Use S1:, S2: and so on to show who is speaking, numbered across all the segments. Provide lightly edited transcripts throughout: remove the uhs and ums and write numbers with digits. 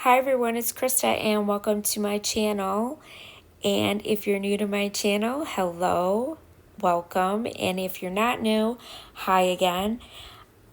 S1: Hi everyone, it's Krista and welcome to my channel. And if you're new to my channel, hello, welcome. And if you're not new, hi again.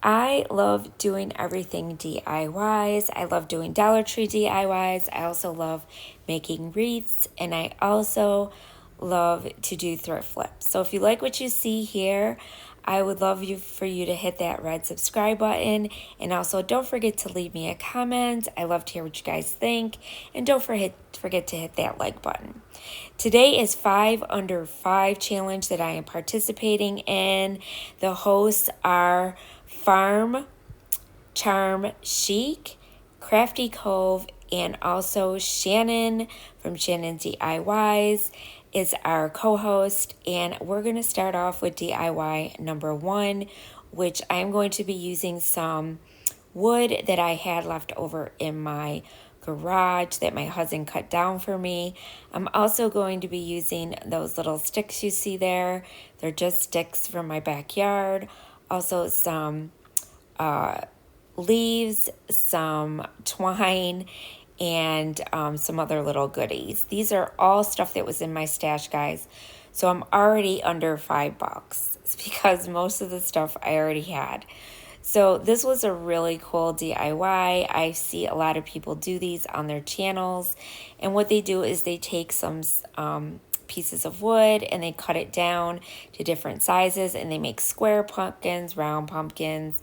S1: I love doing everything DIYs. I love doing Dollar Tree DIYs. I also love making wreaths, and I also love to do thrift flips. So if you like what you see here, I would love for you to hit that red subscribe button, and also don't forget to leave me a comment. I love to hear what you guys think, and don't forget to hit that like button. Today is 5 Under 5 challenge that I am participating in. The hosts are Farm, Charm Chic, Crafty Cove, and also Shannon from Shannon DIYs is our co-host, and we're going to start off with DIY number 1, which I'm going to be using some wood that I had left over in my garage that my husband cut down for me. I'm also going to be using those little sticks you see there. They're just sticks from my backyard. Also some leaves, some twine, and some other little goodies. These are all stuff that was in my stash, guys. So I'm already under $5. It's because most of the stuff I already had. So this was a really cool DIY. I see a lot of people do these on their channels. And what they do is they take some pieces of wood and they cut it down to different sizes, and they make square pumpkins, round pumpkins,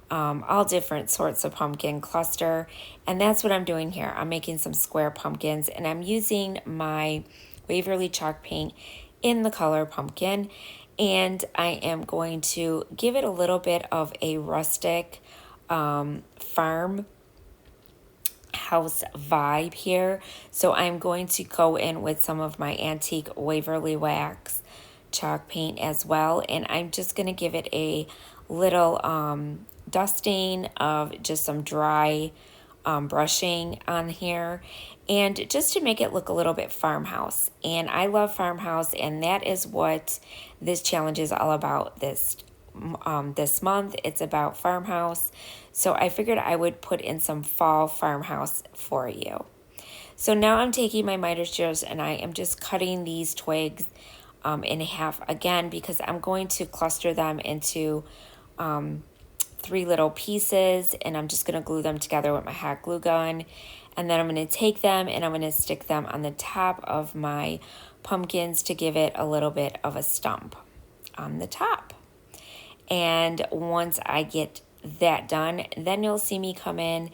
S1: all different sorts of pumpkin cluster. And that's what I'm doing here. I'm making some square pumpkins, and I'm using my Waverly chalk paint in the color pumpkin. And I am going to give it a little bit of a rustic farm house vibe here. So I'm going to go in with some of my antique Waverly wax chalk paint as well. And I'm just going to give it a little dusting of just some dry brushing on here, and just to make it look a little bit farmhouse. And I love farmhouse, and that is what this challenge is all about this month. It's about farmhouse. So I figured I would put in some fall farmhouse for you. So now I'm taking my miter shears and I am just cutting these twigs in half again, because I'm going to cluster them into 3 little pieces, and I'm just going to glue them together with my hot glue gun. And then I'm going to take them and I'm going to stick them on the top of my pumpkins to give it a little bit of a stump on the top. And once I get that done, then you'll see me come in,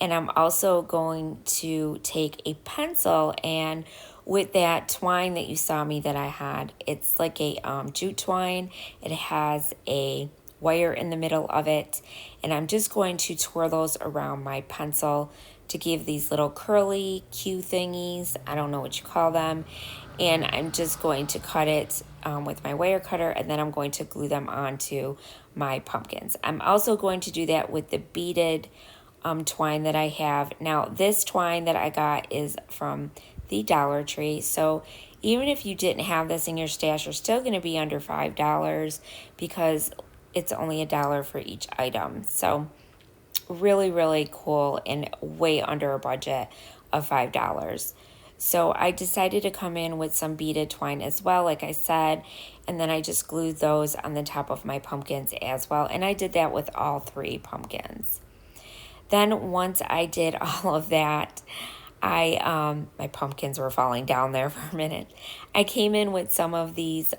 S1: and I'm also going to take a pencil, and with that twine that you saw me that I had, it's like a jute twine. It has a wire in the middle of it, and I'm just going to twirl those around my pencil to give these little curly Q thingies. I don't know what you call them. And I'm just going to cut it with my wire cutter, and then I'm going to glue them onto my pumpkins. I'm also going to do that with the beaded twine that I have. Now, this twine that I got is from the Dollar Tree. So even if you didn't have this in your stash, you're still going to be under $5, because it's only $1 for each item. So really, really cool, and way under a budget of $5. So I decided to come in with some beaded twine as well, like I said, and then I just glued those on the top of my pumpkins as well. And I did that with all 3 pumpkins. Then once I did all of that, my pumpkins were falling down there for a minute. I came in with some of these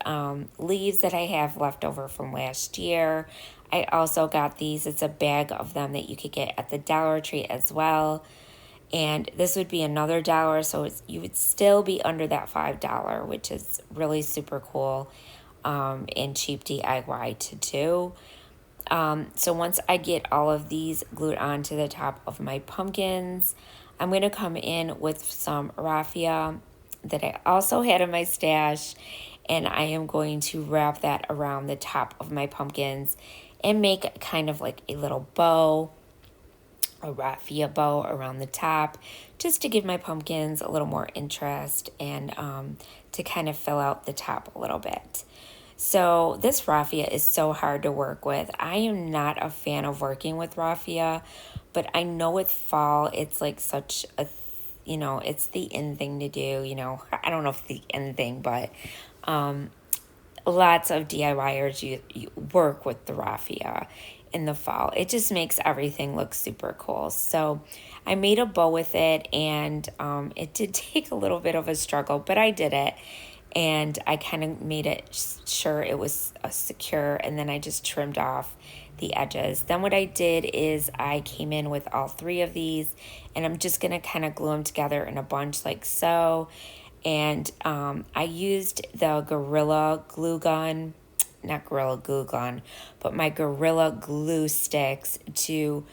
S1: leaves that I have left over from last year. I also got these. It's a bag of them that you could get at the Dollar Tree as well. And this would be another $1, so you would still be under that $5, which is really super cool and cheap DIY to do. So once I get all of these glued onto the top of my pumpkins, I'm going to come in with some raffia that I also had in my stash, and I am going to wrap that around the top of my pumpkins and make kind of like a little bow, a raffia bow around the top, just to give my pumpkins a little more interest and to kind of fill out the top a little bit. So this raffia is so hard to work with. I am not a fan of working with raffia, but I know with fall, it's like such a, it's the in thing to do, I don't know if the in thing, but lots of DIYers you work with the raffia in the fall. It just makes everything look super cool. So I made a bow with it, and it did take a little bit of a struggle, but I did it. And I kind of made it sure it was secure, and then I just trimmed off the edges. Then what I did is I came in with all three of these, and I'm just going to kind of glue them together in a bunch like so. And I used the Gorilla Glue Gun, not Gorilla Glue Gun, but my Gorilla Glue Sticks to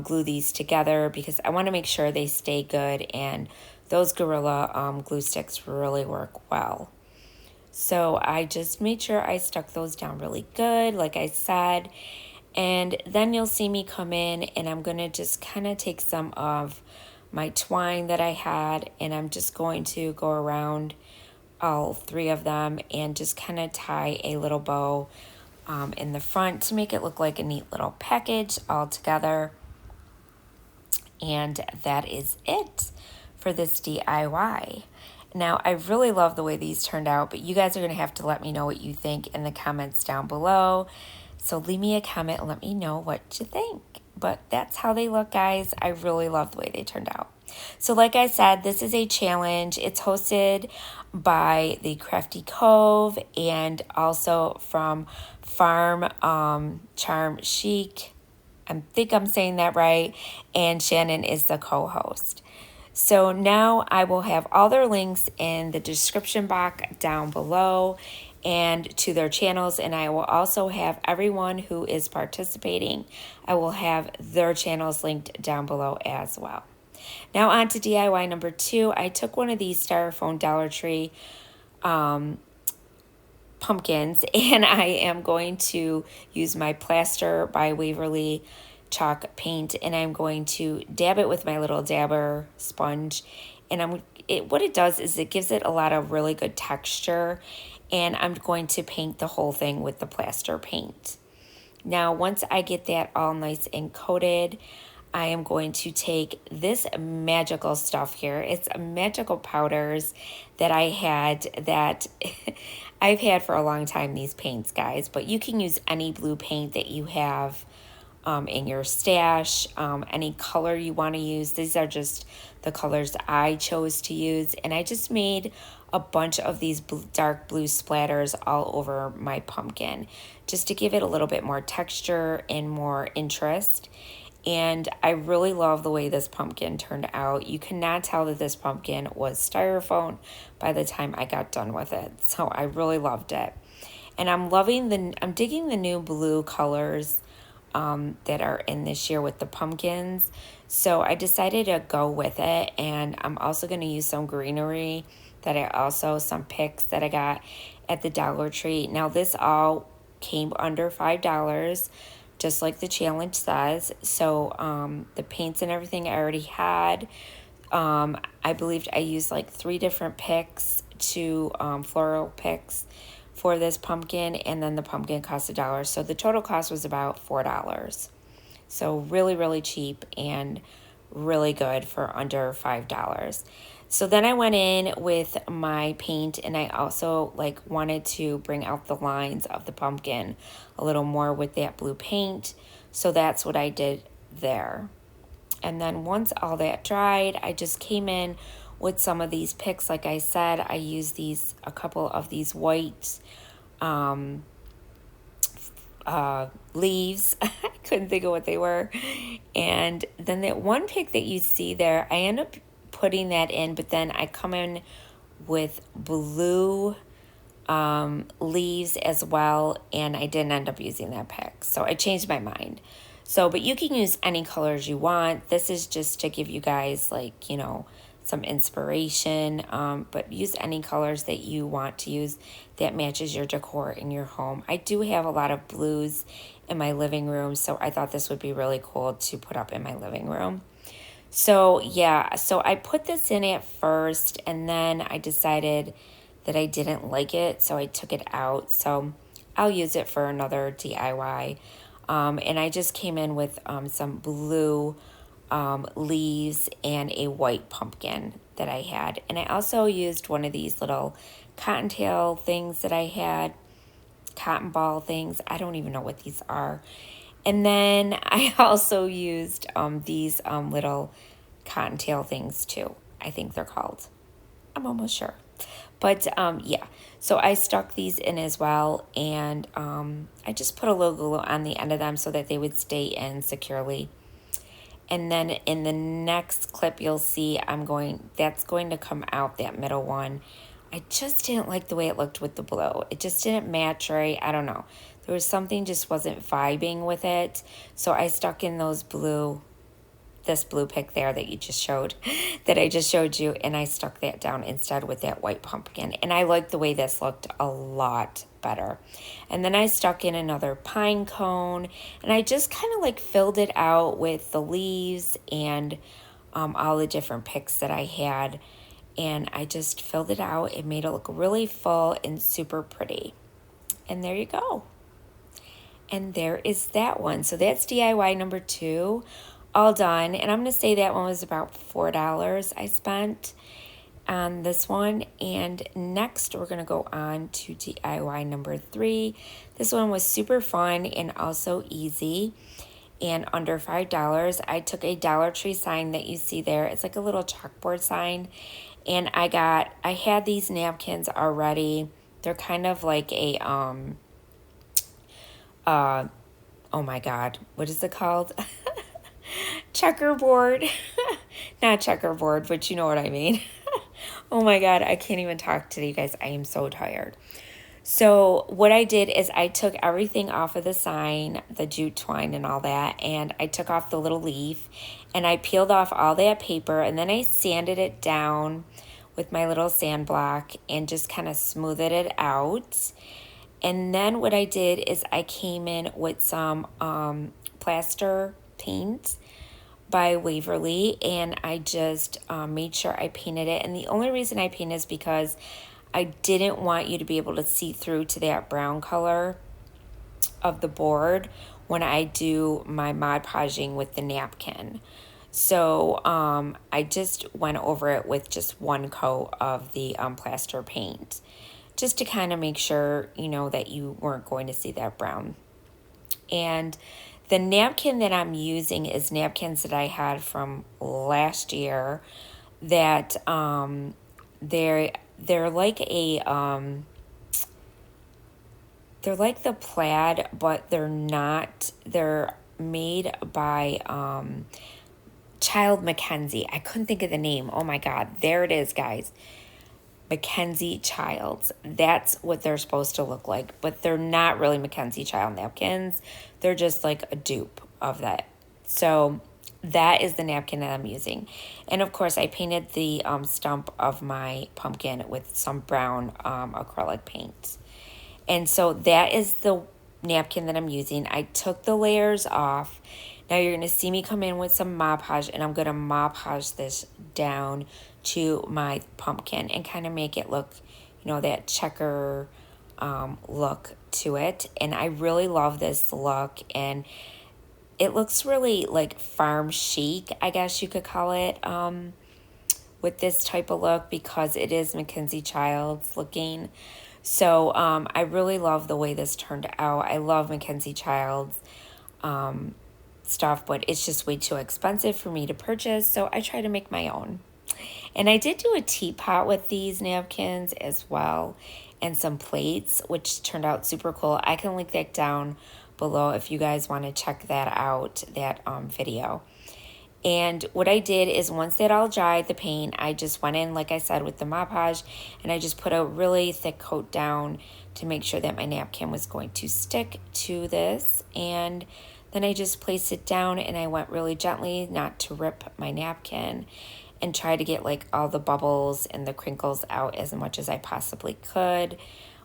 S1: glue these together, because I want to make sure they stay good, and those Gorilla glue sticks really work well. So I just made sure I stuck those down really good, like I said. And then you'll see me come in, and I'm going to just kind of take some of my twine that I had, and I'm just going to go around all three of them and just kind of tie a little bow in the front to make it look like a neat little package all together. And that is it for this DIY. Now, I really love the way these turned out, but you guys are going to have to let me know what you think in the comments down below. So leave me a comment and let me know what you think. But that's how they look, guys. I really love the way they turned out. So like I said, this is a challenge. It's hosted by the Crafty Cove and also from Charm Chic. I think I'm saying that right. And Shannon is the co-host. So now I will have all their links in the description box down below and to their channels, and I will also have everyone who is participating, I will have their channels linked down below as well. Now on to DIY number 2. I took one of these styrofoam Dollar Tree pumpkins, and I am going to use my Plaster by Waverly chalk paint, and I'm going to dab it with my little dabber sponge. And what it does is it gives it a lot of really good texture, and I'm going to paint the whole thing with the plaster paint. Now, once I get that all nice and coated, I am going to take this magical stuff here. It's magical powders that I had that I've had for a long time, these paints, guys, but you can use any blue paint that you have in your stash, any color you want to use. These are just the colors I chose to use, and I just made a bunch of these dark blue splatters all over my pumpkin just to give it a little bit more texture and more interest. And I really love the way this pumpkin turned out. You cannot tell that this pumpkin was styrofoam by the time I got done with it. So I really loved it. And I'm digging the new blue colors that are in this year with the pumpkins. So I decided to go with it, and I'm also going to use some greenery some picks that I got at the Dollar Tree. Now this all came under $5, just like the challenge says. So the paints and everything I already had. I believed I used like 3 different picks, floral picks for this pumpkin, and then the pumpkin cost $1. So the total cost was about $4. So really, really cheap and really good for under $5. So then I went in with my paint, and I also wanted to bring out the lines of the pumpkin a little more with that blue paint. So that's what I did there. And then once all that dried, I just came in with some of these picks. Like I said, I used a couple of these white leaves. I couldn't think of what they were. And then that one pick that you see there, I end up putting that in, but then I come in with blue leaves as well, and I didn't end up using that pick. So I changed my mind. So, but you can use any colors you want. This is just to give you guys some inspiration, but use any colors that you want to use that matches your decor in your home. I do have a lot of blues in my living room, so I thought this would be really cool to put up in my living room. So yeah, so I put this in at first, and then I decided that I didn't like it, so I took it out. So I'll use it for another DIY. And I just came in with some blue leaves and a white pumpkin that I had. And I also used one of these little cottontail things that I had, cotton ball things. I don't even know what these are. And then I also used these little cottontail things too. I think they're called. I'm almost sure. But yeah, so I stuck these in as well, and I just put a little glue on the end of them so that they would stay in securely. And then in the next clip, you'll see that's going to come out, that middle one. I just didn't like the way it looked with the blue. It just didn't match right. I don't know. There was something just wasn't vibing with it. So I stuck in this blue pick there that you just showed, that I just showed you, and I stuck that down instead with that white pumpkin. And I liked the way this looked a lot better. And then I stuck in another pine cone, and I just kind of like filled it out with the leaves and all the different picks that I had. And I just filled it out. It made it look really full and super pretty. And there you go. And there is that one. So that's DIY number 2. All done. And I'm going to say that one was about $4 I spent on this one. And next we're going to go on to DIY number 3. This one was super fun and also easy and under $5. I took a Dollar Tree sign that you see there. It's like a little chalkboard sign. And I had these napkins already. They're kind of like a oh my God, what is it called? Checkerboard. Not checkerboard, but you know what I mean. Oh my God, I can't even talk today, you guys. I am so tired. So what I did is I took everything off of the sign, the jute twine and all that, and I took off the little leaf, and I peeled off all that paper, and then I sanded it down with my little sand block and just kind of smoothed it out. And then what I did is I came in with some plaster paint by Waverly, and I just made sure I painted it. And the only reason I painted is because I didn't want you to be able to see through to that brown color of the board when I do my Mod Podging with the napkin. So I just went over it with just one coat of the plaster paint, just to kind of make sure, you know, that you weren't going to see that brown. And the napkin that I'm using is napkins that I had from last year that they're like a they're like the plaid, but they're not. They're made by Child Mackenzie. I couldn't think of the name. Oh my God, there it is, guys. Mackenzie Childs. That's what they're supposed to look like, but they're not really Mackenzie Child napkins. They're just like a dupe of that. So that is the napkin that I'm using. And of course I painted the stump of my pumpkin with some brown acrylic paint. And so that is the napkin that I'm using. I took the layers off. Now you're going to see me come in with some Mod Podge, and I'm going to Mod Podge this down to my pumpkin and kind of make it look, you know, that checker look to it. And I really love this look, and it looks really like farm chic, I guess you could call it, with this type of look, because it is Mackenzie Childs looking. So I really love the way this turned out. I love Mackenzie Childs stuff, but it's just way too expensive for me to purchase, so I try to make my own. And I did do a teapot with these napkins as well, and some plates, which turned out super cool. I can link that down below if you guys want to check that out, that video. And what I did is once that all dried, the paint, I just went in, like I said, with the Mod Podge, and I just put a really thick coat down to make sure that my napkin was going to stick to this. And then I just placed it down, and I went really gently, not to rip my napkin, and try to get like all the bubbles and the crinkles out as much as I possibly could,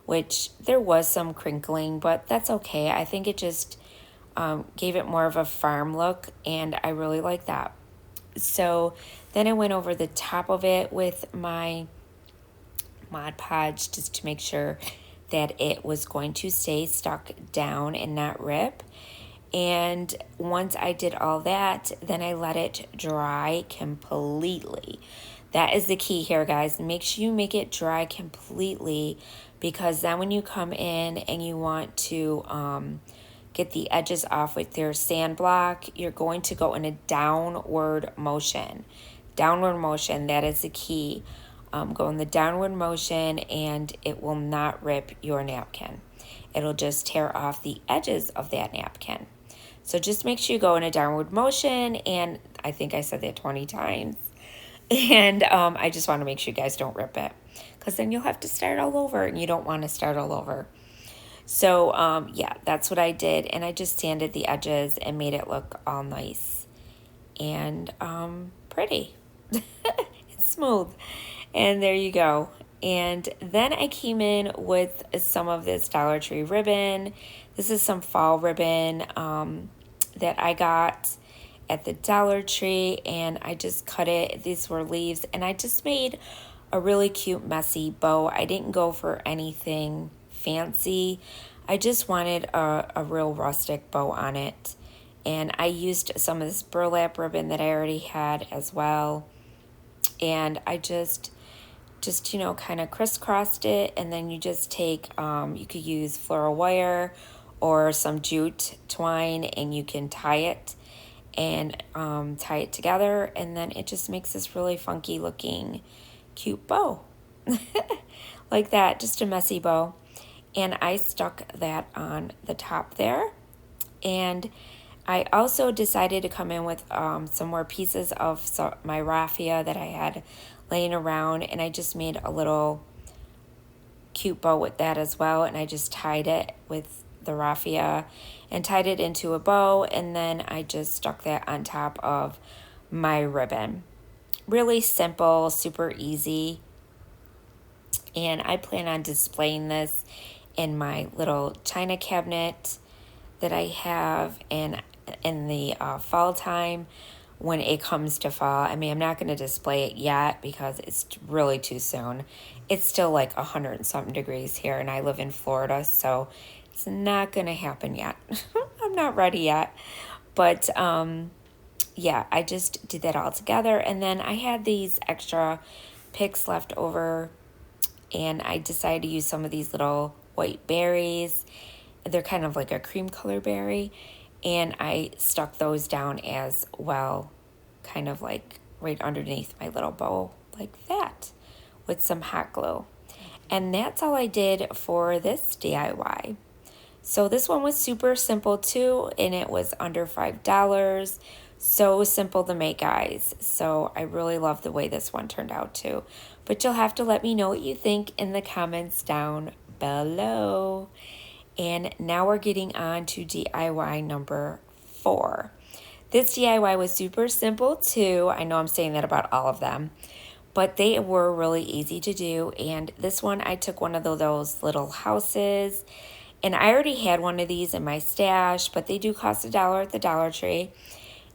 S1: which there was some crinkling, but that's okay. I think it just gave it more of a farm look, and I really like that. So then I went over the top of it with my Mod Podge just to make sure that it was going to stay stuck down and not rip. And once I did all that, then I let it dry completely. That is the key here, guys. Make sure you make it dry completely, because then when you come in and you want to get the edges off with your sand block, you're going to go in a downward motion. Downward motion, that is the key. Go in the downward motion and it will not rip your napkin. It'll just tear off the edges of that napkin. So just make sure you go in a downward motion, and I think I said that 20 times. And I just want to make sure you guys don't rip it, because then you'll have to start all over, and you don't want to start all over. So yeah, that's what I did, and I just sanded the edges and made it look all nice and pretty. It's smooth. And there you go. And then I came in with some of this Dollar Tree ribbon. This is some fall ribbon that I got at the Dollar Tree, and I just cut it. These were leaves, and I just made a really cute messy bow. I didn't go for anything fancy. I just wanted a real rustic bow on it. And I used some of this burlap ribbon that I already had as well. And I just you know, kind of crisscrossed it, and then you just take, you could use floral wire or some jute twine, and you can tie it and tie it together, and then it just makes this really funky looking cute bow. Like that, just a messy bow. And I stuck that on the top there. And I also decided to come in with some more pieces of my raffia that I had laying around, and I just made a little cute bow with that as well, and I just tied it with the raffia and tied it into a bow, and then I just stuck that on top of my ribbon. Really simple, super easy, and I plan on displaying this in my little china cabinet that I have in the fall time. When it comes to fall, I mean, I'm not going to display it yet because it's really too soon. It's still like 100 and something degrees here, and I live in Florida, so it's not going to happen yet. I'm not ready yet. But yeah, I just did that all together, and then I had these extra picks left over, and I decided to use some of these little white berries. They're kind of like a cream color berry, and I stuck those down as well, kind of like right underneath my little bow like that with some hot glue. And that's all I did for this DIY. So this one was super simple too, and it was under $5. So simple to make, guys. So I really love the way this one turned out too. But you'll have to let me know what you think in the comments down below. And now we're getting on to DIY number 4. This DIY was super simple too. I know I'm saying that about all of them, but they were really easy to do. And this one, I took one of those little houses, and I already had one of these in my stash, but they do cost $1 at the Dollar Tree.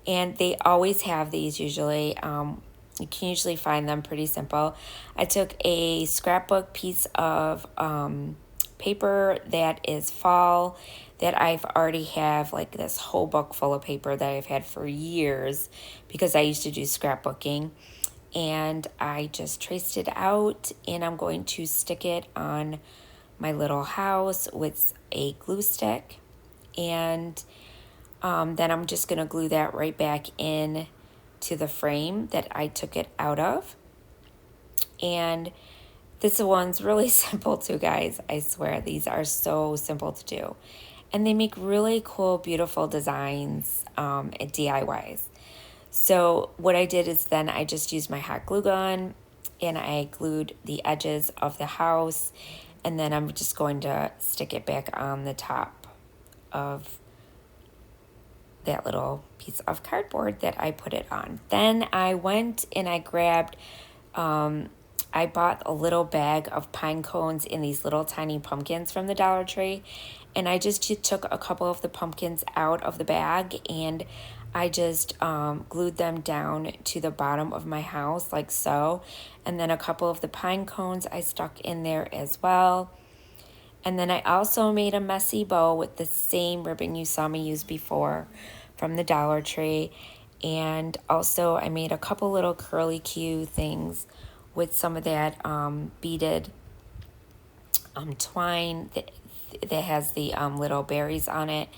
S1: And they always have these usually. You can usually find them pretty simple. I took a scrapbook piece of paper that is fall, that I've already have like this whole book full of paper that I've had for years because I used to do scrapbooking, and I just traced it out, and I'm going to stick it on my little house with a glue stick, and then I'm just gonna glue that right back in to the frame that I took it out of. And this one's really simple too, guys. I swear, these are so simple to do. And they make really cool, beautiful designs at DIYs. So what I did is then I just used my hot glue gun, and I glued the edges of the house, and then I'm just going to stick it back on the top of that little piece of cardboard that I put it on. Then I went and I grabbed I bought a little bag of pine cones in these little tiny pumpkins from the Dollar Tree, and I just took a couple of the pumpkins out of the bag, and I just glued them down to the bottom of my house like so. And then a couple of the pine cones I stuck in there as well. And then I also made a messy bow with the same ribbon you saw me use before from the Dollar Tree. And also I made a couple little curly Q things with some of that beaded twine that has the little berries on it.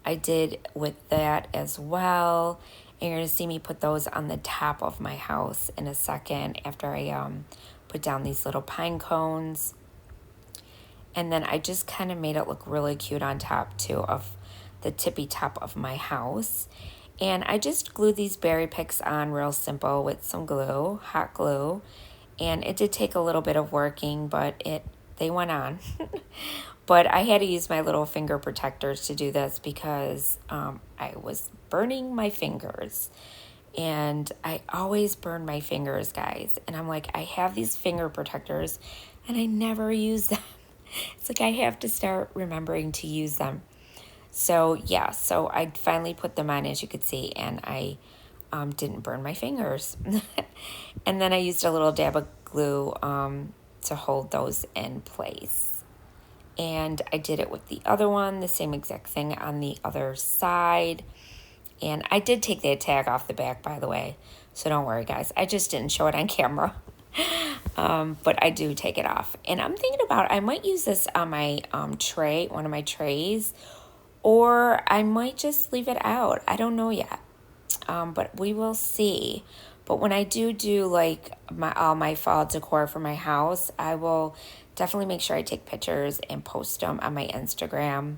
S1: I did with that as well. And you're going to see me put those on the top of my house in a second after I put down these little pine cones. And then I just kind of made it look really cute on top too of the tippy top of my house. And I just glued these berry picks on real simple with some glue, hot glue. And it did take a little bit of working, but they went on. But I had to use my little finger protectors to do this because I was burning my fingers. And I always burn my fingers, guys. And I'm like, I have these finger protectors and I never use them. It's like I have to start remembering to use them. So yeah, so I finally put them on, as you could see, and I didn't burn my fingers. And then I used a little dab of glue to hold those in place. And I did it with the other one, the same exact thing on the other side. And I did take the tag off the back, by the way. So don't worry, guys. I just didn't show it on camera. But I do take it off. And I'm thinking about, I might use this on my tray, one of my trays. Or I might just leave it out. I don't know yet. But we will see. But when I do like all my fall decor for my house, I will definitely make sure I take pictures and post them on my Instagram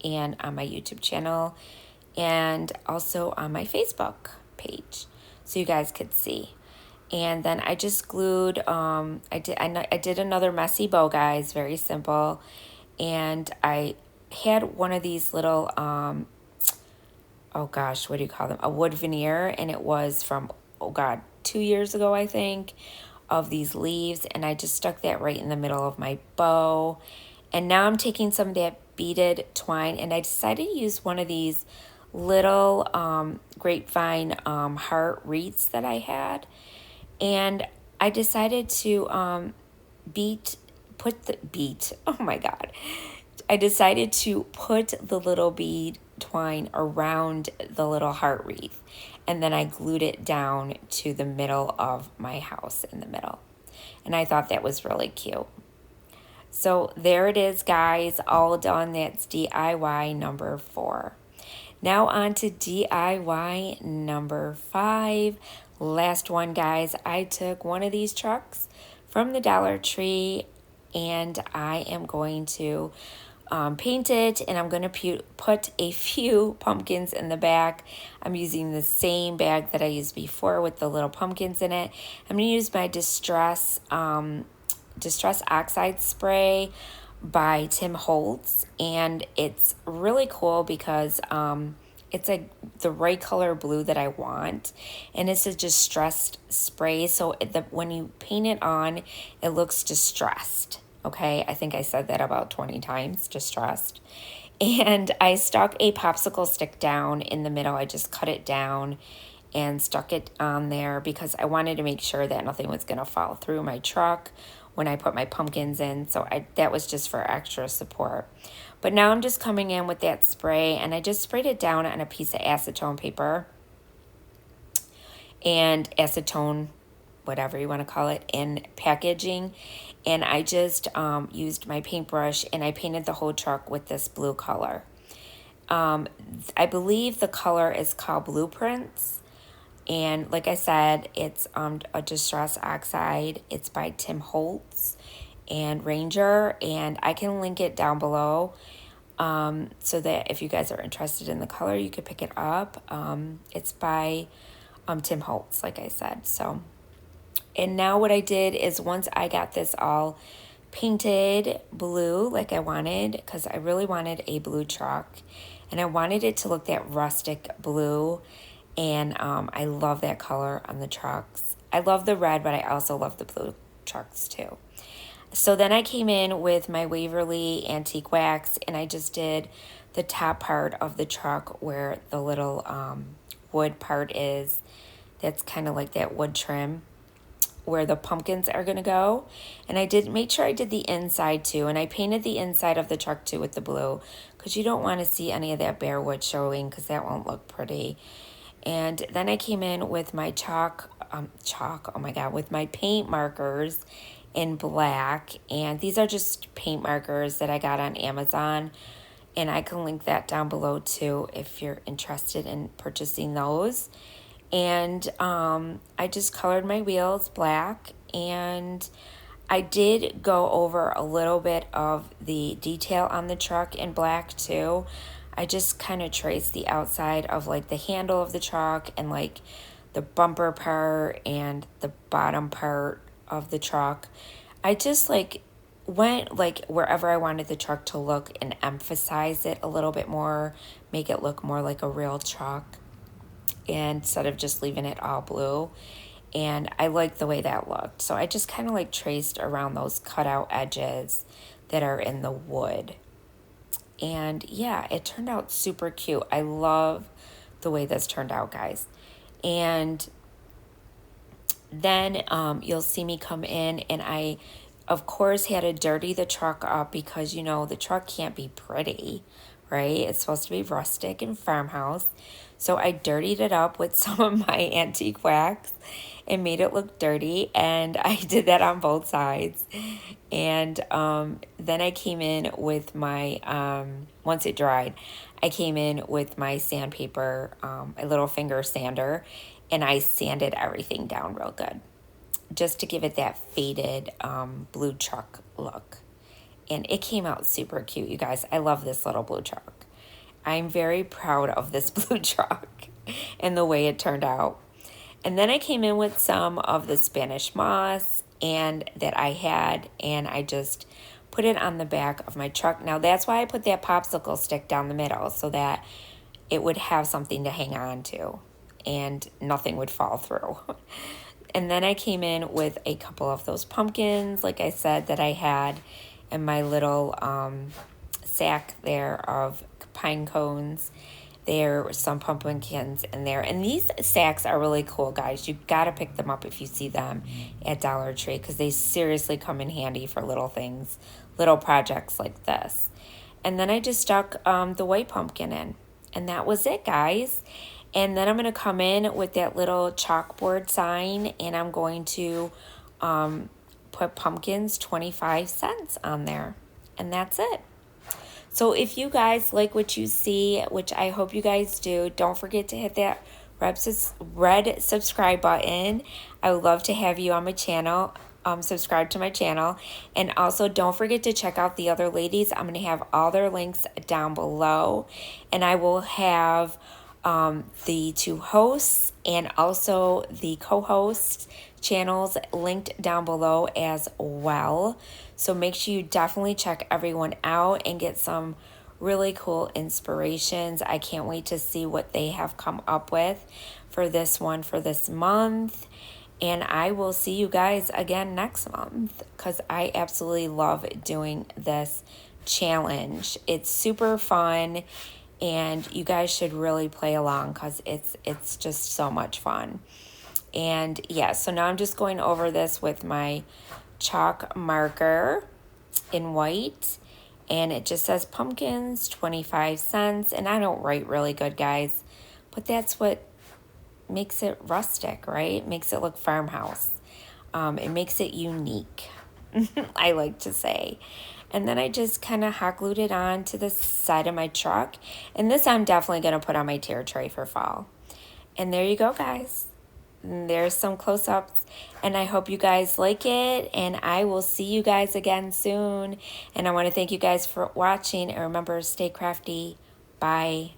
S1: and on my YouTube channel and also on my Facebook page so you guys could see. And then I just glued, I did another messy bow, guys, very simple. And I had one of these little, oh gosh, what do you call them? A wood veneer, and it was from, oh God, 2 years ago, I think, of these leaves. And I just stuck that right in the middle of my bow. And now I'm taking some of that beaded twine, and I decided to use one of these little grapevine heart wreaths that I had. And I decided to oh my God. I decided to put the little bead twine around the little heart wreath. And then I glued it down to the middle of my house in the middle. And I thought that was really cute. So there it is, guys, all done. That's DIY number 4. Now on to DIY number 5. Last one, guys. I took one of these trucks from the Dollar Tree and I am going to paint it, and I'm going to put a few pumpkins in the back. I'm using the same bag that I used before with the little pumpkins in it. I'm going to use my Distress Oxide Spray by Tim Holtz, and it's really cool because it's the right color blue that I want, and it's a distressed spray, so when you paint it on, it looks distressed. Okay, I think I said that about 20 times, distressed. And I stuck a popsicle stick down in the middle. I just cut it down and stuck it on there because I wanted to make sure that nothing was going to fall through my truck when I put my pumpkins in. So that was just for extra support. But now I'm just coming in with that spray, and I just sprayed it down on a piece of acetone paper. And acetone, whatever you want to call it, in packaging. And I just used my paintbrush and I painted the whole truck with this blue color. I believe the color is called Blueprints. And like I said, it's a Distress Oxide. It's by Tim Holtz and Ranger. And I can link it down below so that if you guys are interested in the color, you could pick it up. It's by Tim Holtz, like I said. So. And now what I did is once I got this all painted blue like I wanted, because I really wanted a blue truck, and I wanted it to look that rustic blue, and I love that color on the trucks. I love the red, but I also love the blue trucks too. So then I came in with my Waverly Antique Wax, and I just did the top part of the truck where the little wood part is. That's kind of like that wood trim where the pumpkins are going to go. And I did make sure I did the inside too. And I painted the inside of the truck too with the blue, because you don't want to see any of that bare wood showing, because that won't look pretty. And then I came in with my oh my God, with my paint markers in black. And these are just paint markers that I got on Amazon. And I can link that down below too if you're interested in purchasing those. And I just colored my wheels black, and I did go over a little bit of the detail on the truck in black too. I just kind of traced the outside of like the handle of the truck and like the bumper part and the bottom part of the truck. I just like went like wherever I wanted the truck to look and emphasize it a little bit more, make it look more like a real truck, and instead of just leaving it all blue. And I liked the way that looked. So I just kind of like traced around those cutout edges that are in the wood. And yeah, it turned out super cute. I love the way this turned out, guys. And then you'll see me come in, and I, of course, had to dirty the truck up because, you know, the truck can't be pretty, right? It's supposed to be rustic and farmhouse. So I dirtied it up with some of my antique wax and made it look dirty. And I did that on both sides. And then I came in with my, once it dried, I came in with my sandpaper, a little finger sander, and I sanded everything down real good, just to give it that faded blue truck look. And it came out super cute, you guys. I love this little blue truck. I'm very proud of this blue truck and the way it turned out. And then I came in with some of the Spanish moss and that I had, and I just put it on the back of my truck. Now that's why I put that popsicle stick down the middle, so that it would have something to hang on to and nothing would fall through. And then I came in with a couple of those pumpkins, like I said, that I had in my little sack there of pine cones. There were some pumpkins in there. And these sacks are really cool, guys. You got to pick them up if you see them at Dollar Tree, because they seriously come in handy for little things, little projects like this. And then I just stuck the white pumpkin in. And that was it, guys. And then I'm going to come in with that little chalkboard sign, and I'm going to put pumpkins 25 cents on there. And that's it. So if you guys like what you see, which I hope you guys do, don't forget to hit that red subscribe button. I would love to have you on my channel. Subscribe to my channel. And also don't forget to check out the other ladies. I'm going to have all their links down below. And I will have the two hosts and also the co-host channels linked down below as well. So make sure you definitely check everyone out and get some really cool inspirations. I can't wait to see what they have come up with for this one for this month. And I will see you guys again next month, because I absolutely love doing this challenge. It's super fun, and you guys should really play along, because it's just so much fun. And yeah, so now I'm just going over this with my chalk marker in white, and it just says pumpkins 25 cents. And I don't write really good, guys, but that's what makes it rustic, right? Makes it look farmhouse. It makes it unique, I like to say. And then I just kind of hot glued it on to the side of my truck. And this I'm definitely going to put on my tier tray for fall. And there you go, guys. And there's some close-ups. And I hope you guys like it. And I will see you guys again soon. And I want to thank you guys for watching. And remember, stay crafty. Bye.